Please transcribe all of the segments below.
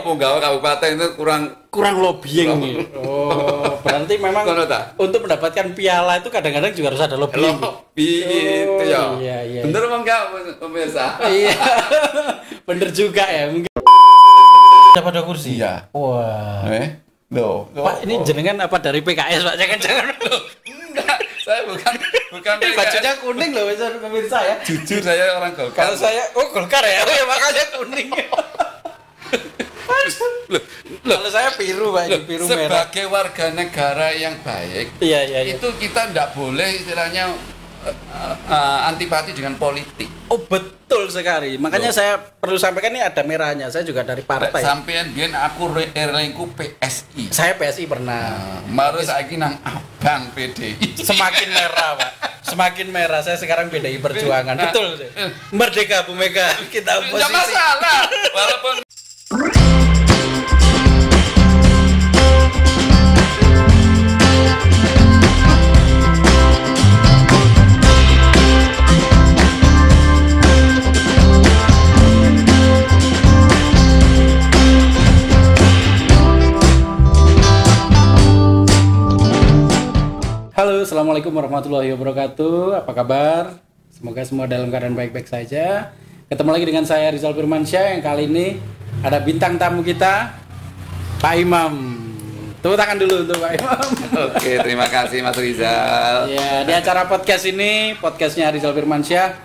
Punggawa kabupaten itu kurang lobbying nih. Oh, berarti memang untuk mendapatkan piala itu kadang-kadang juga harus ada lobbying. Itu ya. Iya. Bener apa enggak pemirsa? Iya. Bener juga ya. Mungkin dapat 2 kursi. Iya. Wah. Loh. Pak, ini jenengan apa dari PKS, Pak? Jangan. Enggak, saya bukan bajunya kuning loh, pemirsa ya. Jujur saya orang Golkar. Kalau saya Golkar ya. Oh ya makanya kuning. Kalau saya biru, Pak, biru merah. Sebagai warga negara yang baik, iya. Itu kita tidak boleh istilahnya antipati dengan politik. Oh betul sekali. Makanya saya perlu sampaikan ini ada merahnya. Saya juga dari partai. Sampean biyen aku relengku PSI. Saya PSI pernah. Baru saiki nang abang PDI. Semakin merah, Pak. Semakin merah. Saya sekarang PDI Perjuangan. Betul. Merdeka Bu Mega. Kita oposisi. Enggak masalah. Walaupun Halo, assalamualaikum warahmatullahi wabarakatuh. Apa kabar? Semoga semua dalam keadaan baik-baik saja. Ketemu lagi dengan saya Rizal Firmansyah yang kali ini ada bintang tamu kita, Pak Imam. Tepuk tangan dulu untuk Pak Imam. Oke, terima kasih Mas Rizal. Ya, di acara podcast ini, podcastnya Rizal Firmansyah,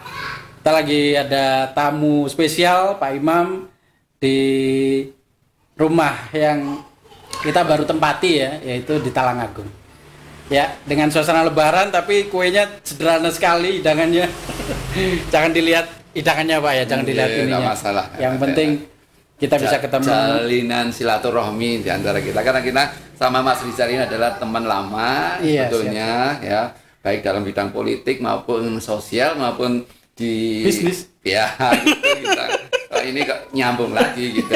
kita lagi ada tamu spesial Pak Imam di rumah yang kita baru tempati ya, yaitu di Talangagung. Ya, dengan suasana lebaran tapi kuenya sederhana sekali hidangannya. Jangan dilihat hidangannya Pak ya, jangan dilihat ininya. Masalah. Yang penting kita bisa ketemu. Jalinan silaturahmi di antara kita. Karena kita sama Mas Rizal ini adalah teman lama sebetulnya ya, baik dalam bidang politik maupun sosial maupun di bisnis. Ya, gitu kita. Ini kok nyambung lagi gitu.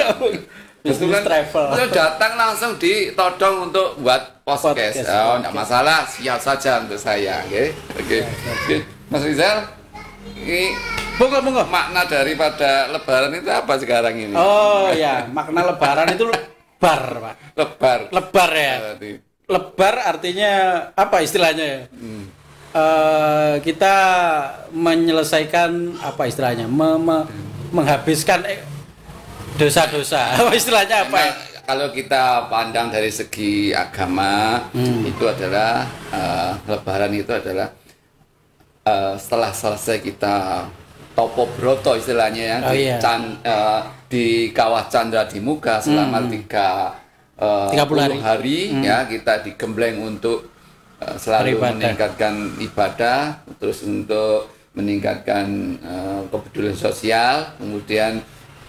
Business travel. Beliau datang langsung ditodong untuk buat podcast. Oh, enggak masalah, siap saja untuk saya, Oke. Mas Rizal, ini monggo. Makna daripada lebaran itu apa sekarang ini? Oh ya, makna lebaran itu lebar, Pak. Lebar ya. Lebar artinya apa istilahnya ya? Kita menyelesaikan apa istilahnya? Menghabiskan dosa-dosa. Istilahnya apa ya? Kalau kita pandang dari segi agama, itu adalah lebaran itu adalah setelah selesai kita topo broto istilahnya ya, di kawah Candra di Muka selama 30 hari ya, kita digembleng untuk selalu meningkatkan ibadah, terus untuk meningkatkan kepedulian sosial, kemudian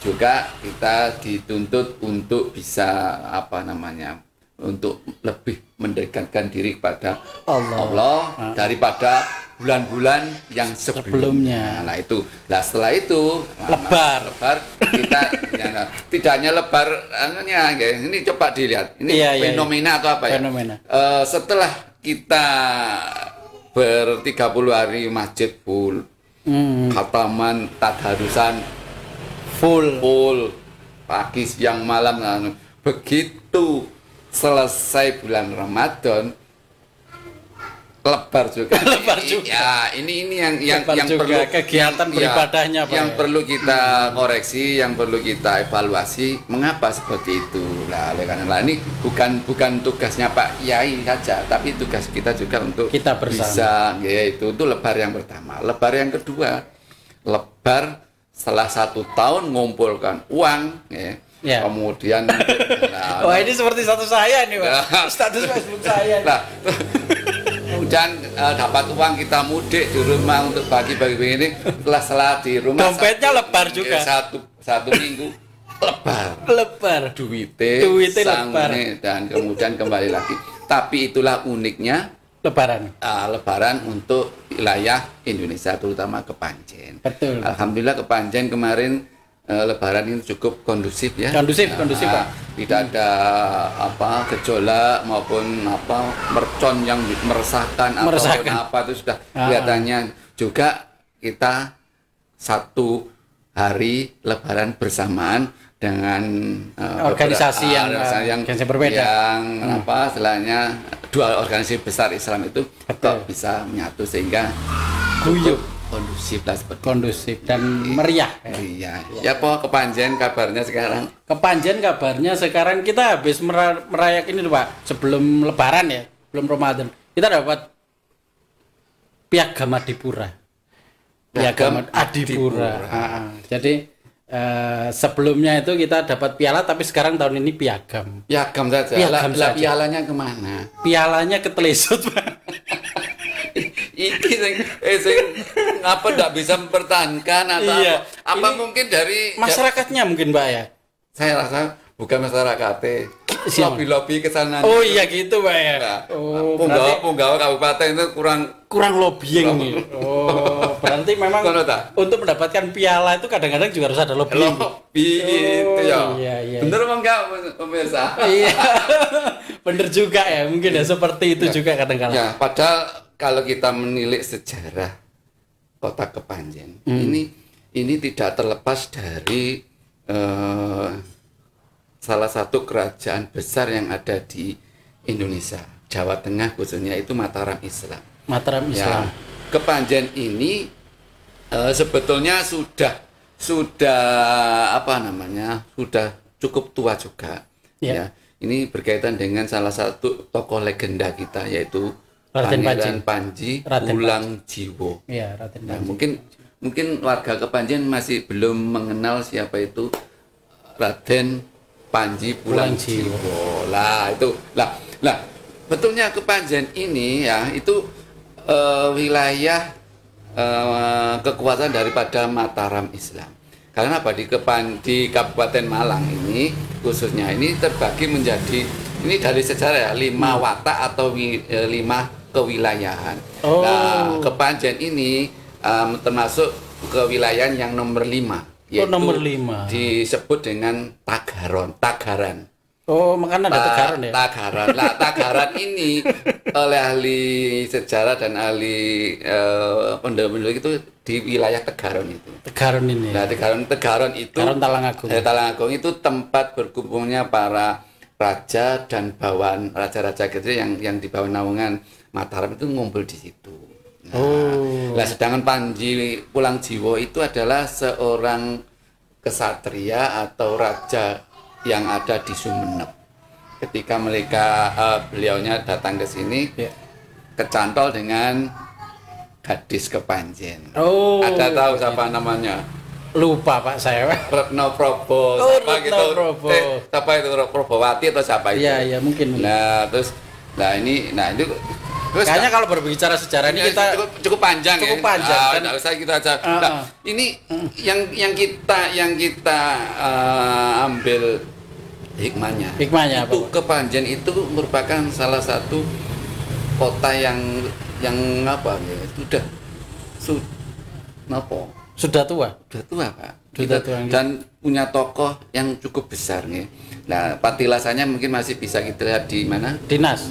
juga kita dituntut untuk bisa untuk lebih mendekatkan diri kepada Allah daripada bulan-bulan yang sebelumnya. Nah itu, setelah itu lebar kita tidak hanya lebar ini coba dilihat ini fenomena atau apa ya? Setelah kita 30 hari masjid full, khataman, tadarusan full pagi siang malam. Begitu selesai bulan Ramadan lebar juga. Ya, ini yang perlu kegiatan beribadahnya Pak. Yang perlu kita koreksi, yang perlu kita evaluasi mengapa seperti itu. Oleh karena ini bukan tugasnya Pak Yai saja, tapi tugas kita juga untuk kita bersama. Bisa yaitu itu lebar yang pertama. Lebar yang kedua, lebar setelah 1 tahun mengumpulkan uang kemudian wah ini seperti status saya nih Pak. Status Facebook saya kemudian dapat uang kita mudik di rumah untuk bagi-bagi ini, setelah di rumah dompetnya lebar juga satu minggu lebar duitnya lebar dan kemudian kembali lagi. Tapi itulah uniknya lebaran untuk wilayah Indonesia, terutama Kepanjen. Betul. Alhamdulillah Kepanjen kemarin lebaran ini cukup kondusif ya. Kondusif Pak. Tidak ada gejolak maupun mercon yang meresahkan. Apa itu sudah kelihatannya. Juga kita 1 hari lebaran bersamaan organisasi yang berbeda. Yang istilahnya dua organisasi besar Islam itu kok bisa menyatu sehingga guyup, kondusif dan meriah. Meriah. Ya po Kepanjen kabarnya sekarang? Kepanjen kabarnya sekarang kita habis merayakan ini Pak, sebelum Lebaran ya, belum Ramadan. Kita dapat Piagam Adipura. Piagam Adipura. Jadi sebelumnya itu kita dapat piala, tapi sekarang tahun ini piagam. Piagam saja. Pialanya kemana? Pialanya ketelesut Pak. Sing apa enggak bisa mempertahankan atau iya, apa mungkin dari masyarakatnya mungkin Mbak ya? Saya rasa bukan masyarakatnya. Lobby ke sana. Oh iya gitu Pak ya. Nah, Punggawa kabupaten itu kurang lobbying nih. Oh, berarti memang untuk mendapatkan piala itu kadang-kadang juga harus ada lobbying. Itu ya. Iya. Bener apa enggak pemirsa? Iya. Bener juga ya, mungkin ya seperti itu juga kadang-kadang. Ya, padahal kalau kita menilik sejarah Kota Kepanjen, ini tidak terlepas dari salah satu kerajaan besar yang ada di Indonesia, Jawa Tengah khususnya, itu Mataram Islam. Mataram Islam. Ya, Kepanjen ini sebetulnya sudah cukup tua juga. Ya. Ini berkaitan dengan salah satu tokoh legenda kita, yaitu Pangeran Panji Ulangjiwo. Iya, Raden Panji. Nah, mungkin warga Kepanjen masih belum mengenal siapa itu Raden Panji Ulangjiwo. Lah itu. Lah betulnya Kepanjen ini ya itu wilayah kekuasaan daripada Mataram Islam. Karena apa, di Kabupaten Malang ini khususnya ini terbagi menjadi, ini dari sejarah ya, 5 watak atau 5 kewilayahan. Nah, Kepanjen ini termasuk kewilayahan yang nomor 5, yaitu nomor 5 disebut dengan Tagaran. Oh, makanya ada Tagaran ya? Tagaran. Nah, Tagaran ini oleh ahli sejarah dan ahli penduduk itu di wilayah Tegaron itu. Tegaron ini. Nah, Tegaron itu Talangagung. Talangagung itu tempat berkumpulnya para raja dan bawahan, raja-raja kecil yang di bawah naungan Mataram itu ngumpul di situ. Nah, sedangkan Panji Ulangjiwo itu adalah seorang kesatria atau raja yang ada di Sumenep. Ketika beliaunya datang ke sini, kecantol dengan gadis Kepanjen. Ada tahu siapa namanya? Lupa Pak saya. Retno Probo. Siapa itu Probowati atau siapa itu? Iya, mungkin. Nah, terus itu kayaknya kalau berbicara sejarah ini kita cukup panjang. Kan usah kita aja. Ini yang kita ambil hikmahnya itu apa? Kepanjen itu merupakan salah satu kota yang apa ya, sudah tua Pak, dan punya tokoh yang cukup besar nih. Nah, patilasannya mungkin masih bisa kita lihat di mana? Dinas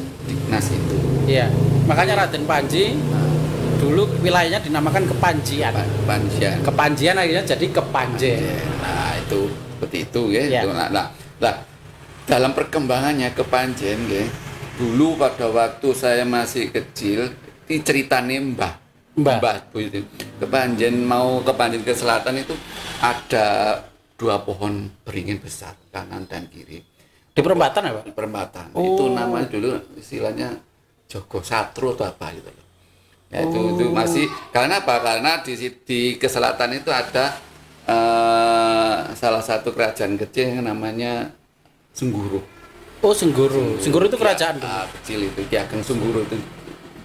itu. Iya, makanya Raden Panji dulu wilayahnya dinamakan Kepanjian. Kepanjian akhirnya jadi Kepanjen. Nah, itu seperti itu ya. Nah, dalam perkembangannya Kepanjen ya, dulu pada waktu saya masih kecil diceritani Mbah Kepanjen ke selatan itu ada 2 pohon beringin besar kanan dan kiri. Di perempatan apa? Di perempatan. Itu namanya dulu istilahnya Jogo Satru atau apa gitu. Ya, itu masih karena apa? Karena di ke selatan itu ada salah satu kerajaan kecil yang namanya Sengguru. Sengguru itu kerajaan kecil itu, Ki Ageng Sengguru itu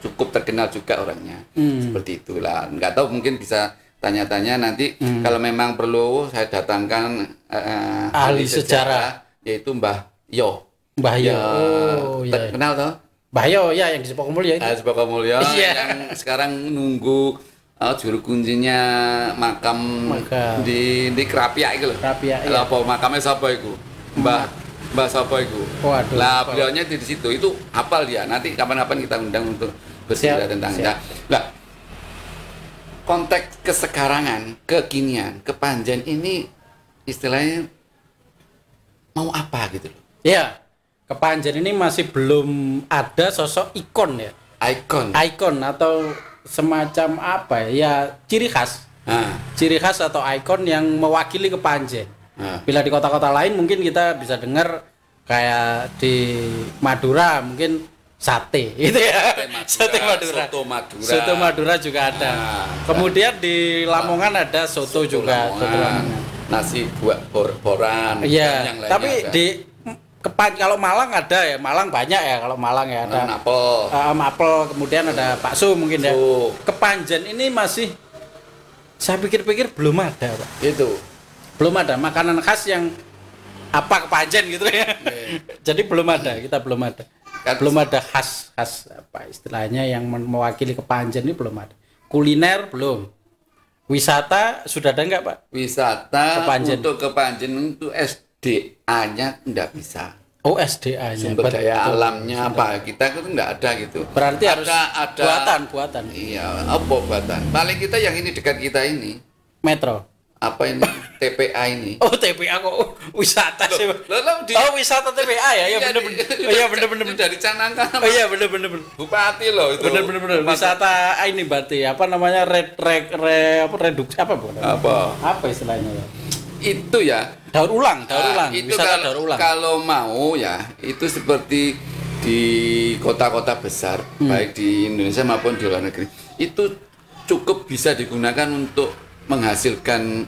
cukup terkenal juga orangnya. Seperti itulah. Nggak tahu, mungkin bisa tanya-tanya nanti kalau memang perlu saya datangkan ahli sejarah yaitu Mbah Yo. Kenal toh? Mbah Yo ya, yang di Supokomulyo itu. Supokomulyo yang sekarang nunggu juru kuncinya makam di Krapia itu loh. Apa makamnya siapa itu? Mbah sapa iku? Lah beliaunya di situ, itu hafal dia. Nanti kapan-kapan kita undang untuk bercerita tentangnya. Lah, konteks kesekarangan, kekinian, Kepanjen ini istilahnya mau apa gitu loh. Ya, Kepanjen ini masih belum ada sosok ikon ya. Ikon atau semacam apa ya, ciri khas. Ciri khas atau ikon yang mewakili Kepanjen. Bila di kota-kota lain mungkin kita bisa dengar kayak di Madura mungkin sate itu ya. Sate Madura. Soto Madura juga ada. Kemudian di Lamongan ada soto juga. Soto Lamongan. Nasi buat bor-boran. Iya. Tapi ada. Di kalau Malang ada ya, Malang banyak ya kalau Malang ya ada. Apel, kemudian ada bakso mungkin ya. Kepanjen ini masih saya pikir-pikir belum ada, Pak. Itu. Belum ada makanan khas yang apa Kepanjen gitu ya. Jadi belum ada, kita belum ada. Belum ada khas apa istilahnya yang mewakili Kepanjen ini belum ada. Kuliner belum. Wisata sudah ada enggak, Pak? Wisata Kepanjen. Untuk Kepanjen itu SDA-nya enggak bisa. Oh, SDA-nya. Sumber daya alamnya apa? Kita itu enggak ada gitu. Berarti harus ada buatan. Iya, apa buatan? Paling kita yang ini dekat kita ini. Metro. Apa ini? TPA ini. Oh, TPA kok wisata sih. Oh, wisata TPA ya? Iya bener-bener. Oh iya bener-bener dari Canangka. Oh iya bener-bener. Bupati loh itu. Bener-bener. Wisata ini berarti apa namanya? Reduksi apa bukan? Apa istilahnya ya? Itu ya. Daur ulang. Itu kalau mau ya, itu seperti di kota-kota besar, baik di Indonesia maupun di luar negeri. Itu cukup bisa digunakan untuk menghasilkan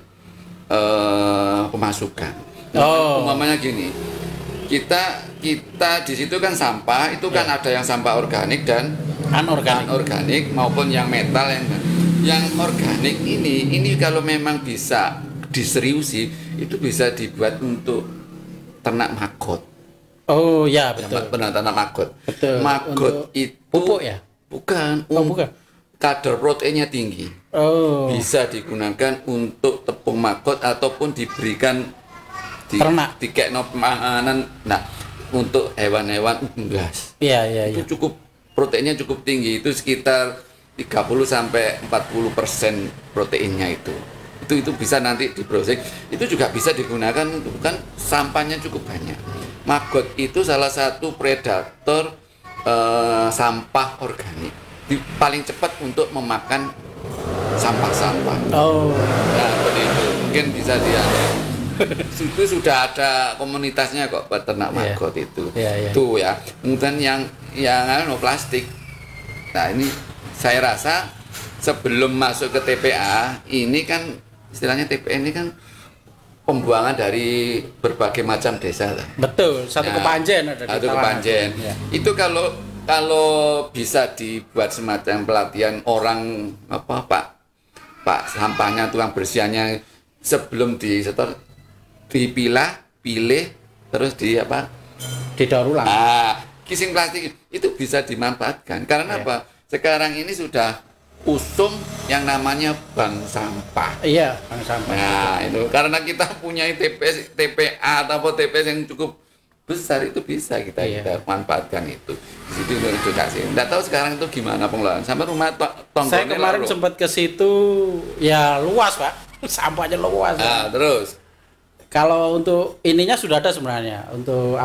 pemasukan. Umpamanya gini, kita di situ kan sampah itu kan ada yang sampah organik dan anorganik maupun yang metal yang organik ini kalau memang bisa diseriusi itu bisa dibuat untuk ternak maggot. Oh ya betul. Benar, ternak maggot. Betul. Maggot itu pupuk ya? Bukan. Bukan. Kadar proteinnya tinggi. Bisa digunakan untuk tepung maggot ataupun diberikan ternak. Dikekno makanan. Nah, untuk hewan-hewan unggas. Iya. Itu cukup proteinnya cukup tinggi. Itu sekitar 30 sampai 40% proteinnya itu. Itu bisa nanti diproses. Itu juga bisa digunakan untuk kan sampahnya cukup banyak. Maggot itu salah satu predator sampah organik. Paling cepat untuk memakan sampah-sampah. Nah, seperti itu. Mungkin bisa dia. Itu sudah ada komunitasnya kok peternak maggot itu. Itu ya. Kemudian yang plastik. Nah, ini saya rasa sebelum masuk ke TPA, ini kan istilahnya TPA ini kan pembuangan dari berbagai macam desa. Betul, satu Kepanjen ada di Satu Kepanjen. Ya. Itu kalau bisa dibuat semacam pelatihan orang Pak sampahnya, tukang bersihannya sebelum disetor dipilah, pilih terus didaur ulang. Kising plastik itu bisa dimanfaatkan karena apa? Sekarang ini sudah usung yang namanya bank sampah. Iya, bank sampah. Nah, itu karena kita punya TPA atau TPS yang cukup besar itu bisa kita manfaatkan itu. Di situ edukasi. Enggak tahu sekarang itu gimana pengelolaan. Sampai rumah tonggo. Saya kemarin sempat ke situ, ya luas, Pak. Sampahnya luas. Nah, terus kalau untuk ininya sudah ada sebenarnya untuk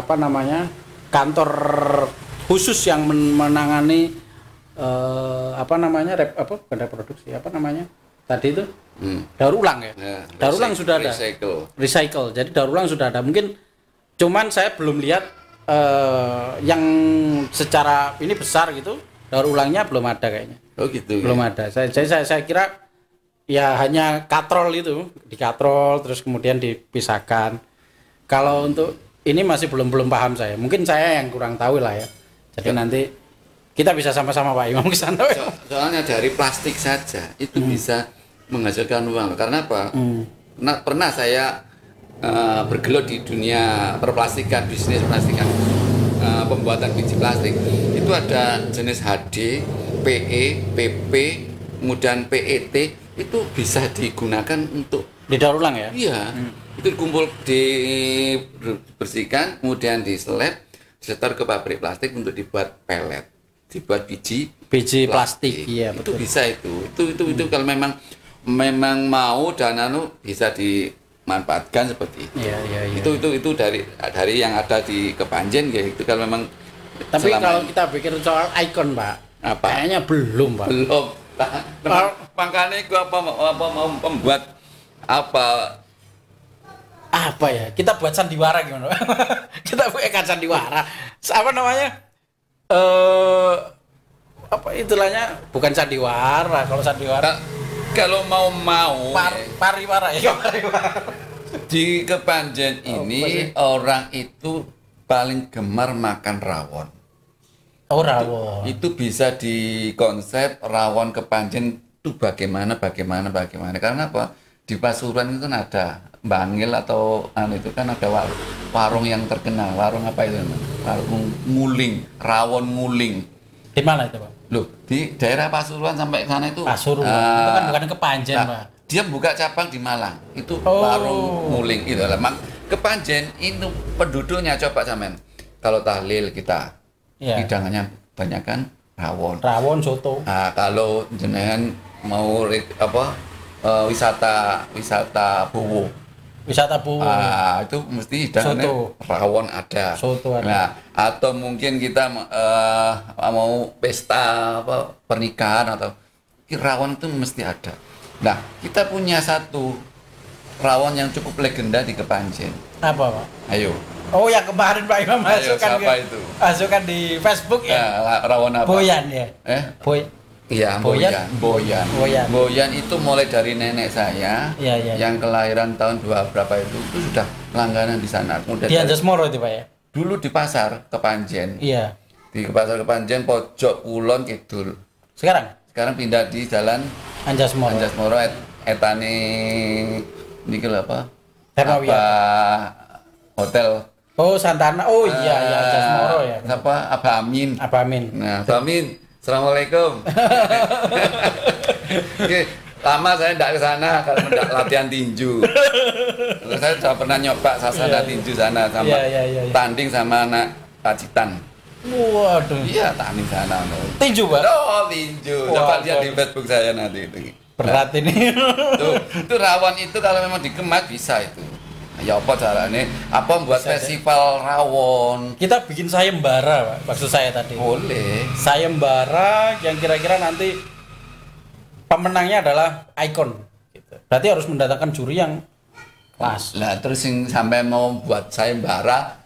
kantor khusus yang menangani bukan reproduksi tadi itu daur ulang ya. Daur ulang sudah ada. Recycle. Jadi daur ulang sudah ada. Mungkin cuman saya belum lihat yang secara ini besar gitu. Daur ulangnya belum ada kayaknya. Oh gitu. Belum ada. Saya kira ya hanya katrol itu, dikatrol terus kemudian dipisahkan. Kalau untuk ini masih belum paham saya. Mungkin saya yang kurang tahu lah ya. Jadi nanti kita bisa sama-sama Pak Imam ke sana. Soalnya dari plastik saja itu bisa menghasilkan uang. Karena apa? Pernah saya bergelut di dunia perplastikan, bisnis plastikan, pembuatan biji plastik. Itu ada jenis HD, PE, PP, kemudian PET, itu bisa digunakan untuk didaur ulang ya? Iya. Itu dikumpul, dibersihkan, kemudian diseleb, disetor ke pabrik plastik untuk dibuat pelet. Dibuat biji plastik. Iya, itu betul. Bisa itu kalau memang mau dan bisa manfaatkan seperti itu. Iya. Itu dari yang ada di Kepanjen gitu. Kalau memang Tapi kalau kita pikir soal ikon, Pak, apa? kayaknya belum, Pak. Belum. Makanya gua mau membuat apa ya? Kita buat sandiwara gimana? Kita buat sandiwara. Apa namanya? Apa istilahnya? Bukan sandiwara. Kalau sandiwara kalau mau pariwara ya. Di Kepanjen ini orang itu paling gemar makan rawon. Oh, rawon. Itu bisa dikonsep rawon Kepanjen itu bagaimana. Karena apa? Di Pasuruan itu kan ada Bangil atau itu kan ada warung yang terkenal. Warung apa itu? Warung nguling, rawon nguling. Di mana itu, Pak? Loh, di daerah Pasuruan sampai sana itu. Pasuruan. Itu kan bukan Kepanjen, Pak. Dia buka cabang di Malang. Itu warung nguling itu lah. Kepanjen itu penduduknya coba sampean. Kalau tahlil kita hidangannya banyak kan rawon. Rawon soto. Nah, kalau jenengan mau wisata Bowo. Wisata Bowo. Itu mesti hidangannya rawon ada. Soto ada. Nah, atau mungkin kita mau pesta pernikahan atau rawon itu mesti ada. Nah, kita punya satu rawon yang cukup legenda di Kepanjen. Apa, Pak? Ayo. Oh, yang kemarin Pak Imam masukkan di Facebook ya. Rawon apa? Boyan ya. Iya, Boyan itu mulai dari nenek saya yang kelahiran tahun berapa itu sudah langganan di sana. Di Anjasmoro itu, Pak ya. Dulu di pasar Kepanjen. Iya. Di pasar Kepanjen pojok kulon kidul. Sekarang pindah di jalan Anjasmoro etane niki lho apa? Hotel. Oh, Santana. Oh iya Anjasmoro ya. Abah Amin. Nah, Abah Amin. Assalamualaikum. Oke, lama saya tidak ke sana kalau tidak latihan tinju. Saya sudah pernah nyoba sasana tinju sana sama tanding sama anak Pacitan. Waduh. Iya, tanding sana. Tinju, Pak? Oh, tinju. Coba lihat di Facebook saya nanti itu. Berat ini. Itu rawon itu kalau memang dikemas bisa itu. Ya apa caranya? Apa membuat festival rawon? Kita bikin sayembara, Pak. Maksud saya tadi. Boleh. Sayembara yang kira-kira nanti pemenangnya adalah ikon. Gitu. Berarti harus mendatangkan juri yang kelas. Nah, terus yang sampai mau buat sayembara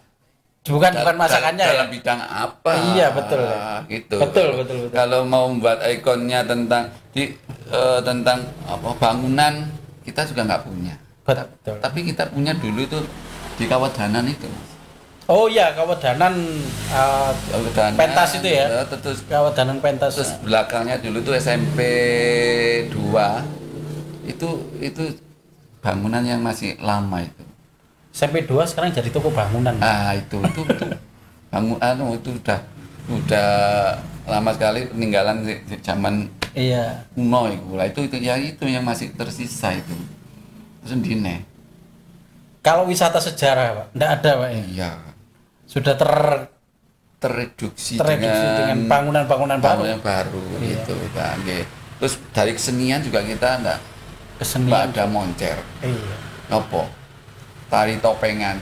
bukan masakannya dalam bidang apa? Iya, betul. Gitu. Betul. Kalau mau membuat ikonnya tentang bangunan, kita juga nggak punya. Betul. Tapi kita punya dulu itu di Kawedanan itu. Oh iya, Kawedanan pentas itu ya. Terus Kawedanan pentas. Terus belakangnya dulu itu SMP 2. Itu bangunan yang masih lama itu. SMP 2 sekarang jadi toko bangunan. Itu bangunan itu udah lama sekali peninggalan zaman kuno itu. Itu yang masih tersisa itu. Sendine. Kalau wisata sejarah, Pak, enggak ada, Pak. Iya. Sudah tereduksi dengan bangunan baru gitu, Pak. Terus dari kesenian juga kita enggak ada moncer. Iya. Apa? Tari topengan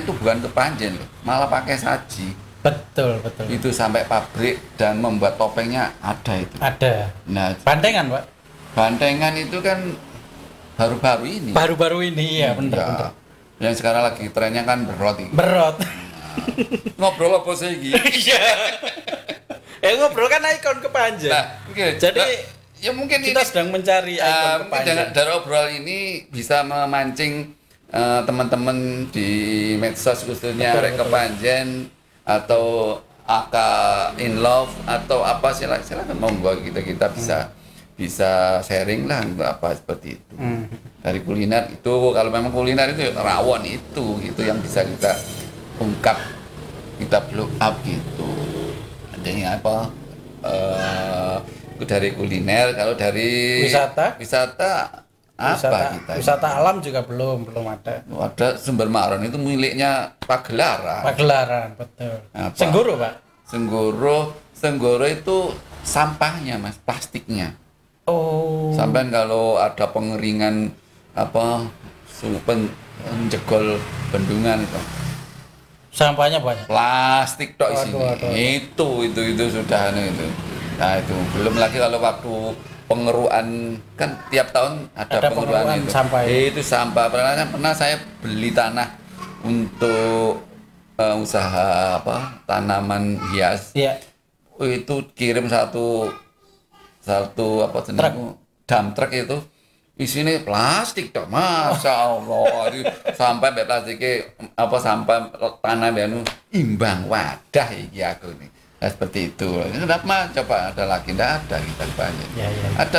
itu bukan Kepanjen loh, malah pakai saji. Betul. Itu sampai pabrik dan membuat topengnya ada itu. Ada. Nah, bantengan, Pak. Bantengan itu kan baru-baru ini ya, bener. Yang sekarang lagi trennya kan berot. Nah, ngobrol apa sih iki? Iya. Ngobrol kan ikon Kepanjen. Nah, jadi ya mungkin kita sedang mencari ikon Kepanjen. Dari obrolan ini bisa memancing teman-teman di medsos khususnya Kepanjen atau Aka in Love atau apa silakan monggo kita bisa sharing lah apa seperti itu. Dari kuliner itu, kalau memang kuliner itu rawon itu gitu yang bisa kita ungkap, kita blow up gitu. Adanya apa? Itu dari kuliner. Kalau dari wisata wisata alam juga belum ada. Ada Sumber Maron itu miliknya Pagelaran, betul. Apa? Senggoro, Pak. Senggoro itu sampahnya, Mas, plastiknya. Oh. Sampai kalau ada pengeringan penjegol bendungan itu. Sampahnya banyak. Plastik tok isinya. Waduh. Itu sudah itu. Nah, itu belum lagi kalau waktu pengeruan kan tiap tahun ada pengeruan itu. Sampah. Itu sampah. Pernah saya beli tanah untuk usaha tanaman hias. Iya. Itu kirim satu apa jenisnya dump truck itu isinya plastik tok, masya Allah. Itu sampai plastiknya sampah tanah bianu imbang wadah iki aku nih. Nah, seperti itu. Kenapa coba ada lagi? Tidak ada kita banyak. Ya. Ada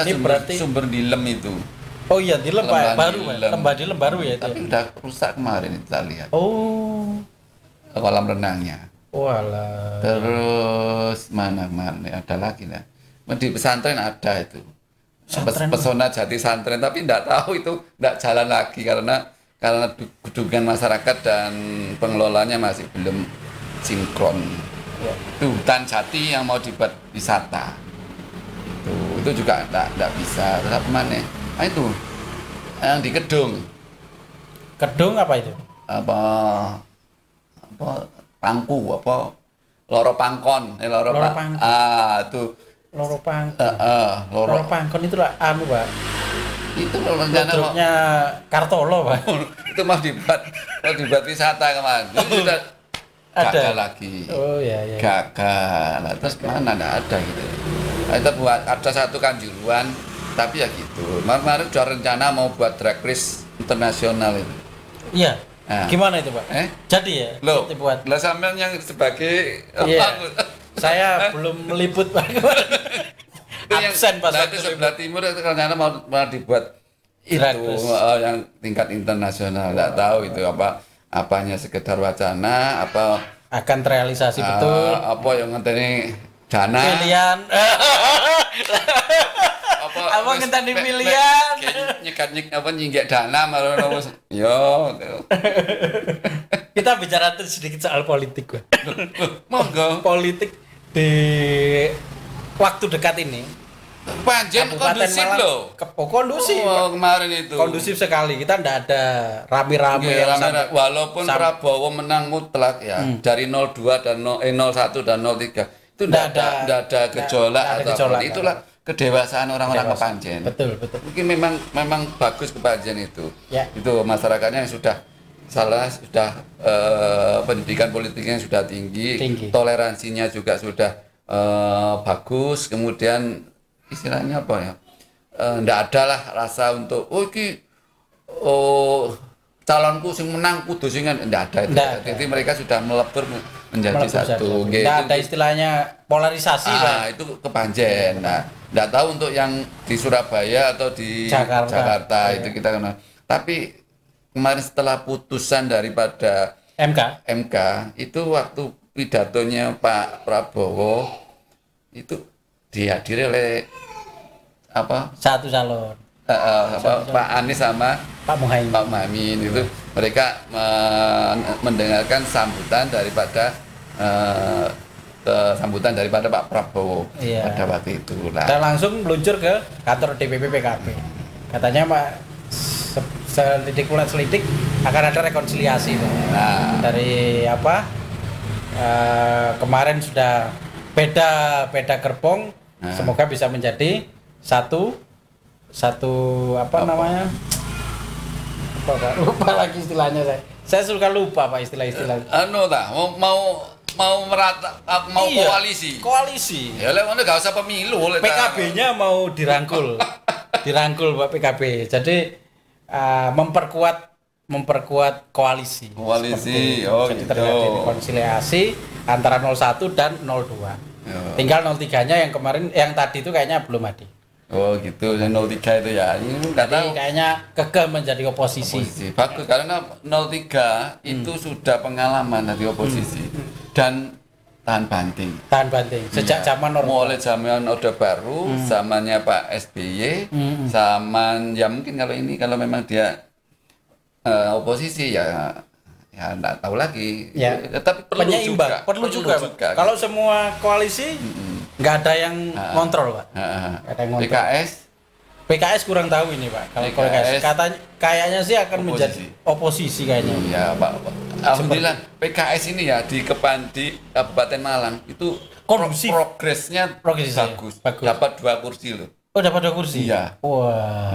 sumber dilem itu. Oh iya, dilem Pak, baru dilem. lembah dilem baru ya itu. Tapi udah rusak kemarin kita lihat. Oh. Kolam renangnya. Walah. Terus mana ada lagi lah. Di pesantren ada itu. Pesona Jati Santren, tapi tidak tahu itu tidak jalan lagi karena dukungan masyarakat dan pengelolanya masih belum sinkron. Ya. Itu hutan jati yang mau dibuat wisata. Itu juga tidak bisa. Tetap mana? Nah, itu yang di Kedung. Kedung apa itu? Apa Pangku Loro Pangkon, Loro Pangkon. Itu Loro Pangkon. Loro Pangkon itu lah Pak. Itu rencananya Kartolo, Pak. Itu mau dibuat wisata kemarin. Itu sudah gagal lagi. Oh iya. Gagal. Terus mana ada gitu. Kita buat ada satu Kanjuruhan, tapi ya gitu. Kemarin sudah rencana mau buat drag race internasional itu. Iya. Nah. Gimana itu, Pak? Jadi ya? Loh, dibuat. lah sampean yang sebagai saya belum meliput, Pak. Absen pas itu sebelah timur itu rencana mau dibuat itu yang tingkat internasional. Nggak tahu itu apanya sekedar wacana apa akan terrealisasi betul. Apa yang ngenteni dana pilihan apa ngenteni pilihan nyinggek dana malah yo. Kita bicara sedikit soal politik, Pak. Monggo. Politik di waktu dekat ini Panjen kondusif loh. Kondusif. Kemarin itu. Kondusif sekali. Kita enggak ada rame-rame walaupun Prabowo menang mutlak ya dari 02 dan 01 dan 03 itu enggak ada gejolak atau apa. Itulah kedewasaan orang-orang Kepanjen. Betul. Mungkin memang bagus Kepanjen itu. Ya. Itu masyarakatnya yang sudah pendidikan politiknya sudah tinggi. Toleransinya juga sudah bagus, kemudian istilahnya apa ya, ndak ada lah rasa untuk calonku sing menang kudu sing ndak ada itu. Jadi mereka sudah melebur menjadi satu. Ndak ada istilahnya polarisasi, Pak. Itu Kepanjen. Nah, ndak tahu untuk yang di Surabaya atau di Jakarta itu kita kenal. Tapi kemarin setelah putusan daripada MK itu waktu pidatonya Pak Prabowo itu dihadiri oleh satu calon Pak Anies sama Pak Muhaimin itu mereka mendengarkan sambutan daripada Pak Prabowo pada waktu itu lah. Dan langsung meluncur ke kantor DPP PKB. Katanya Pak selidik akan ada rekonsiliasi dari kemarin sudah beda gerbong, semoga bisa menjadi satu namanya lupa lagi istilahnya saya suka lupa Pak istilah-istilah mau merata mau koalisi ya lewat nggak usah pemilu PKB-nya mau dirangkul Pak PKB jadi memperkuat koalisi jadi terjadi rekonsiliasi antara 01 dan 02 tinggal 03-nya yang kemarin yang tadi itu kayaknya belum hadir. Oh gitu, yang 03 itu ya. Ini enggak tahu. Kayaknya kekeh menjadi oposisi. Bagus karena 03 itu sudah pengalaman dari oposisi dan tahan banting. Sejak zaman mulai zaman Orde Baru, zamannya Pak SBY, zaman ya mungkin kalau memang dia oposisi ya enggak tahu lagi. Ya. Tapi perlu juga. Kalau semua koalisi enggak ada yang kontrol, Pak. PKS PKS kurang tahu ini Pak. Kalau PKS katanya kayaknya sih akan menjadi oposisi kayaknya. Iya Pak. Alhamdulillah PKS ini ya di Kabupaten Malang itu kondusif. Progresnya bagus. Dapat 2 kursi loh. Oh dapat 2 kursi? Iya. Wah.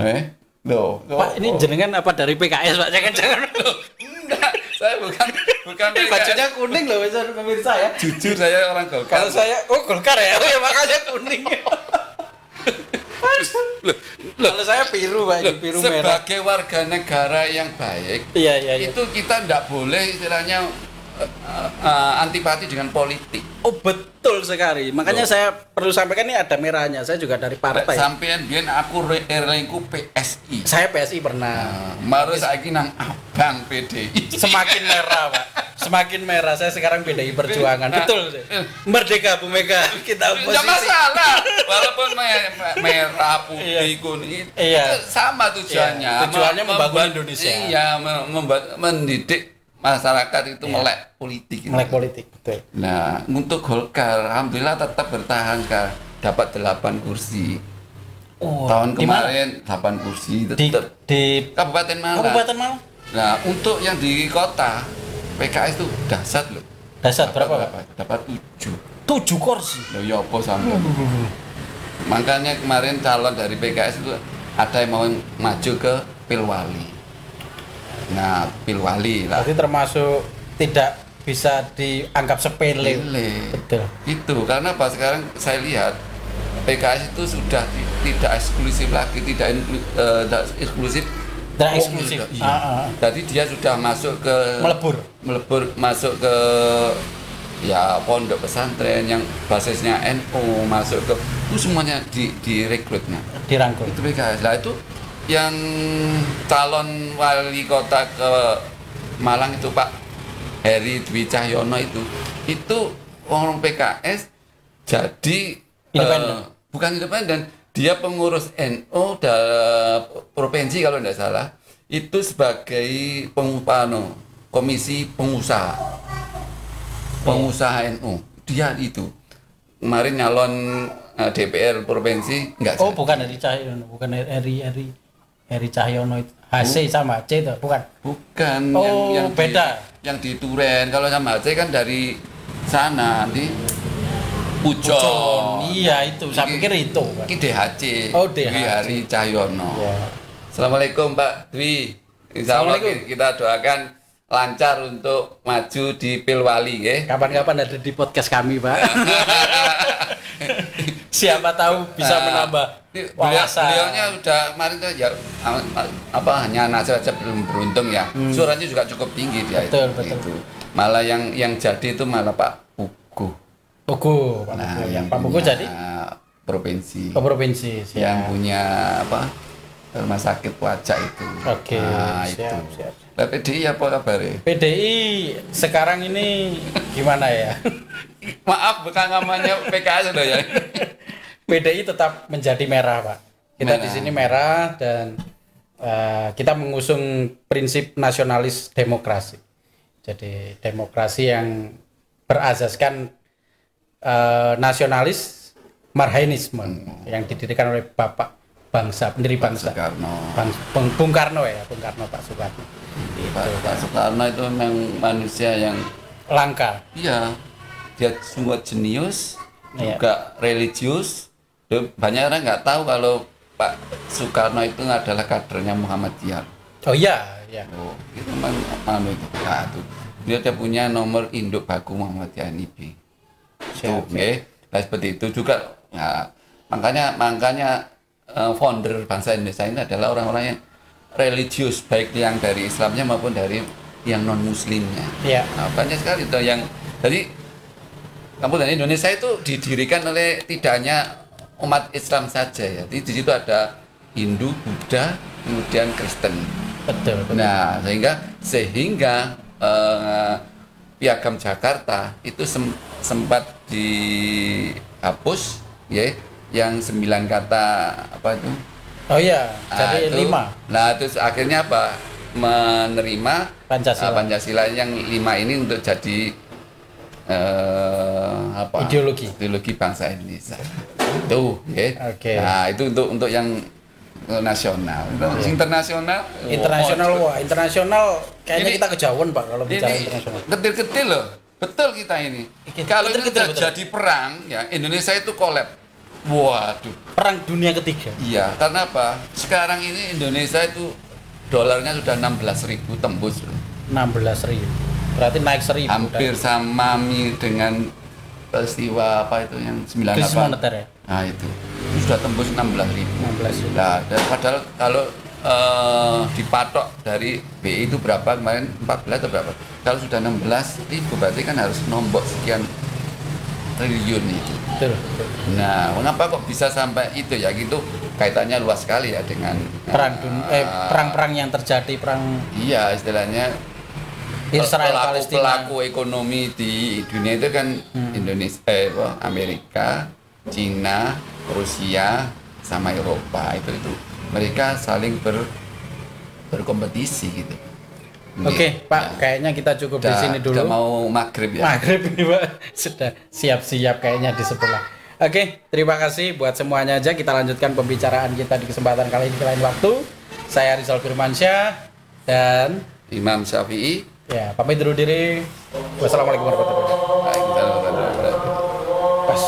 Loh. Pak ini jenengan apa dari PKS Pak? Jangan. Enggak, saya bukan PKS. Bajunya kuning loh pemirsa ya. Jujur saya orang Golkar. Kalau saya Golkar ya, ya makanya kuning. Kalau saya biru Pak, biru merah. Sebagai warga negara yang baik, iya. itu kita tidak boleh istilahnya antipati dengan politik. Oh betul sekali. Makanya saya perlu sampaikan ini ada merahnya. Saya juga dari partai. Sampean biyen aku relengku PSI. Saya PSI pernah. Baru saiki nang abang PDI. Semakin merah Pak. Semakin merah. Saya sekarang PDI Perjuangan. Betul. Merdeka Bu Mega. Kita oposisi. Tidak masalah. Walaupun merah putih kuning itu sama tujuannya. Iya. Tujuannya membangun Indonesia. Iya, mendidik masyarakat itu melek politik. Melek politik, betul. Nah, untuk Golkar, alhamdulillah tetap bertahan dapat 8 kursi. Oh, tahun kemarin 8 kursi tetap di Kabupaten Malang. Nah, untuk yang di kota PKS itu dahsyat loh. Dahsyat berapa? Dapat 7 kursi. Loh ya apa sampai. Makanya kemarin calon dari PKS itu ada yang mau maju ke Pilwali. Nah, Pilwali lah. Berarti termasuk tidak bisa dianggap sepele. Betul. Itu karena apa sekarang saya lihat PKS itu sudah tidak eksklusif lagi, tidak eksklusif. Tidak eksklusif. Iya. Jadi dia sudah masuk ke melebur masuk ke ya pondok pesantren yang basisnya NU, masuk ke itu semuanya direkrutnya. Dirangkul. Itu PKS. Lah itu yang calon wali kota ke Malang itu Pak Heri Dwi Cahyono itu orang PKS jadi bukan independen, dia pengurus NU provinsi kalau tidak salah, itu sebagai komisi pengusaha NU, dia itu kemarin nyalon DPR provinsi enggak. Oh bukan Heri Cahyono, bukan Heri Cahyono itu. HC sama C itu, bukan? Bukan, oh, yang beda. Yang di Turen, kalau sama HC kan dari sana, di Pujon. Iya itu, saya pikir itu. Ini DHC, Dwi Heri Cahyono. Ya. Assalamualaikum Pak Dwi. Insya Allah kita doakan lancar untuk maju di Pilwali ya. Kapan-kapan ada di podcast kami Pak. Siapa tahu bisa menambah wawasan. Beliaunya udah kemarin tuh ya hanya nasihat saja belum beruntung ya. Suaranya juga cukup tinggi dia. Betul. Itu. Malah yang jadi itu malah Pak Pugu. Nah, yang Pak Pugu jadi provinsi. Provinsi. Siap. Yang punya rumah sakit wajah itu. Oke. Nah, siap. Lah PDI apa kabarnya? PDI sekarang ini gimana ya? Maaf bukan namanya PKS sudah ya. PDI tetap menjadi merah Pak. Kita di sini merah dan kita mengusung prinsip nasionalis demokrasi. Jadi demokrasi yang berasaskan nasionalis marhainisme yang didirikan oleh Bapak bangsa, pendiri bangsa. Bung Karno ya, Bung Karno Pak Soekarno. Pak Soekarno itu memang manusia yang langka. Iya, dia sungguh jenius, juga religius. Banyak orang nggak tahu kalau Pak Soekarno itu adalah kadernya Muhammadiyah. Oh iya. Oh, itu memang itu. Nah, itu. Dia punya nomor induk baku Muhammadiyah NIB. Oke, nah seperti itu juga. Ya, makanya founder bangsa Indonesia ini adalah orang-orang yang religius, baik yang dari Islamnya maupun dari yang non Muslimnya. Iya. Nah, banyak sekali itu yang jadi kampus Indonesia itu didirikan oleh tidak hanya umat Islam saja ya. Di situ ada Hindu, Buddha, kemudian Kristen. Betul. Nah, sehingga Piagam Jakarta itu sempat dihapus ya. Yang 9 kata apa itu? Oh iya, jadi 5. Nah, terus akhirnya apa? Menerima Pancasila yang 5 ini untuk jadi ideologi bangsa Indonesia. Tuh, ya. Okay. Nah, itu untuk yang nasional. Internasional. Internasional kayaknya Ini- kita kejauhan Pak kalau bicara Ini internasional. ketil-ketil loh. Betul kita ini. Kalau ini Ketil-ketil, betul. jadi perang, ya Indonesia itu kolab. Waduh. Perang dunia ketiga. Iya, karena apa? Sekarang ini Indonesia itu dolarnya sudah 16.000 tembus. 16.000. Berarti naik 1.000. Hampir sama dengan peristiwa apa itu yang 98. Krisis moneter ya. Nah itu sudah tembus 16.000. 16.000. Nah, dan padahal kalau dipatok dari BI itu berapa kemarin 14 atau berapa? Kalau sudah 16.000 berarti kan harus nombok sekian triliun itu. Betul, betul. Nah, mengapa kok bisa sampai itu ya gitu? Kaitannya luas sekali ya dengan Perang-perang yang terjadi, perang iya istilahnya Israel Palestina. pelaku ekonomi di dunia itu kan Indonesia, Amerika, Cina, Rusia, sama Eropa itu mereka saling berkompetisi gitu. Oke, Pak, kayaknya kita cukup di sini dulu. Udah mau maghrib ya. Maghrib ini Pak, sudah siap-siap kayaknya di sebelah. Oke, terima kasih buat semuanya aja. Kita lanjutkan pembicaraan kita di kesempatan kali ini di lain waktu. Saya Rizal Firmansyah dan Imam Syafi'i. ya pamit dulu diri. Wassalamualaikum warahmatullahi wabarakatuh. Waalaikumsalam warahmatullahi wabarakatuh. Pas.